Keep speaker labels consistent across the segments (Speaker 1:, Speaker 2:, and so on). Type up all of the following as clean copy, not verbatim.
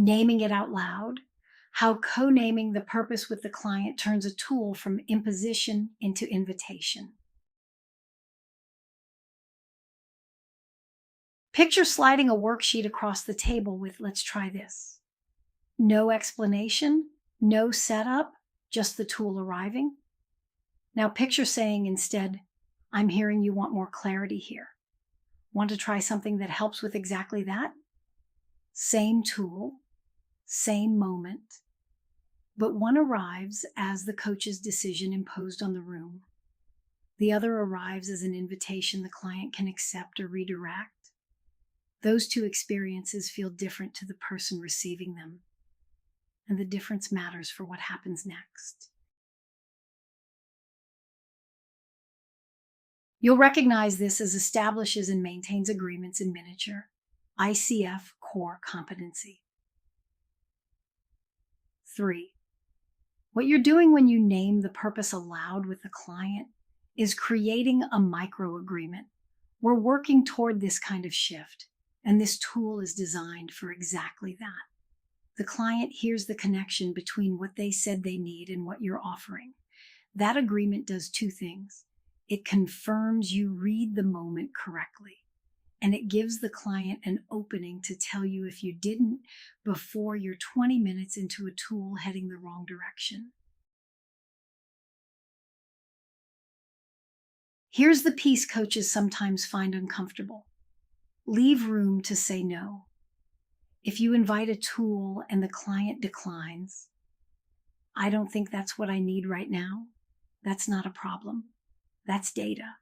Speaker 1: Naming it out loud, how co-naming the purpose with the client turns a tool from imposition into invitation. Picture sliding a worksheet across the table with "let's try this." No explanation, no setup, just the tool arriving. Now picture saying instead, "I'm hearing you want more clarity here. Want to try something that helps with exactly that?" Same tool, same moment, but one arrives as the coach's decision imposed on the room. The other arrives as an invitation the client can accept or redirect. Those two experiences feel different to the person receiving them, and the difference matters for what happens next. You'll recognize this as establishes and maintains agreements in miniature. ICF core competency. 3. What you're doing when you name the purpose aloud with the client is creating a micro-agreement. We're working toward this kind of shift, and this tool is designed for exactly that. The client hears the connection between what they said they need and what you're offering. That agreement does two things. It confirms you read the moment correctly, and it gives the client an opening to tell you if you didn't before you're 20 minutes into a tool heading the wrong direction. Here's the piece coaches sometimes find uncomfortable. Leave room to say no. If you invite a tool and the client declines, "I don't think that's what I need right now," that's not a problem. That's data.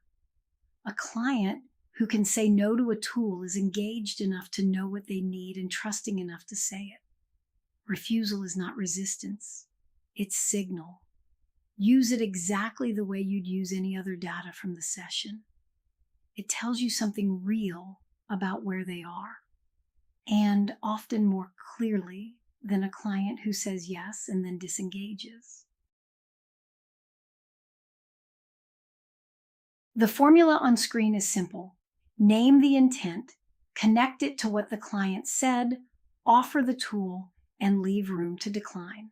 Speaker 1: A client who can say no to a tool is engaged enough to know what they need and trusting enough to say it. Refusal is not resistance. It's signal. Use it exactly the way you'd use any other data from the session. It tells you something real about where they are, and often more clearly than a client who says yes and then disengages. The formula on screen is simple. Name the intent, connect it to what the client said, offer the tool, and leave room to decline.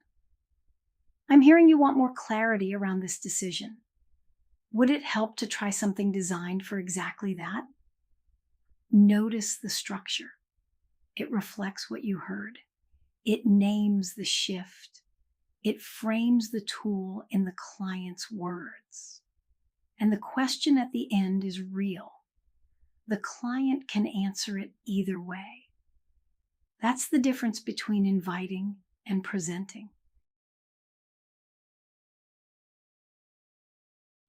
Speaker 1: I'm hearing you want more clarity around this decision. Would it help to try something designed for exactly that? Notice the structure. It reflects what you heard. It names the shift. It frames the tool in the client's words. And the question at the end is real. The client can answer it either way. That's the difference between inviting and presenting.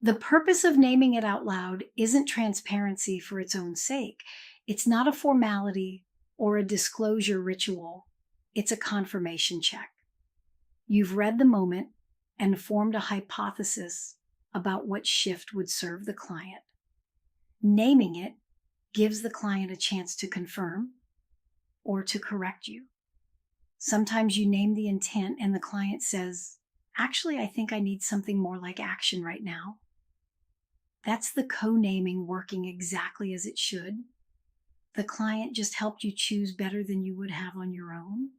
Speaker 1: The purpose of naming it out loud isn't transparency for its own sake. It's not a formality or a disclosure ritual. It's a confirmation check. You've read the moment and formed a hypothesis about what shift would serve the client. Naming it gives the client a chance to confirm or to correct you. Sometimes you name the intent and the client says, "Actually, I think I need something more like action right now." That's the co-naming working exactly as it should. The client just helped you choose better than you would have on your own.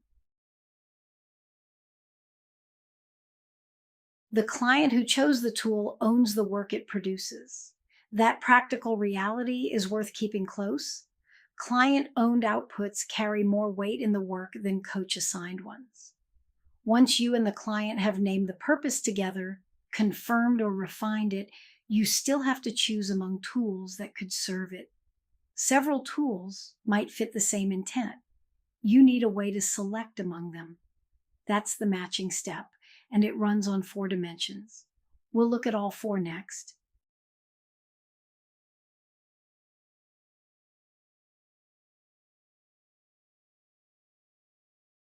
Speaker 1: The client who chose the tool owns the work it produces. That practical reality is worth keeping close. Client-owned outputs carry more weight in the work than coach-assigned ones. Once you and the client have named the purpose together, confirmed or refined it, you still have to choose among tools that could serve it. Several tools might fit the same intent. You need a way to select among them. That's the matching step, and it runs on 4 dimensions. We'll look at all 4 next.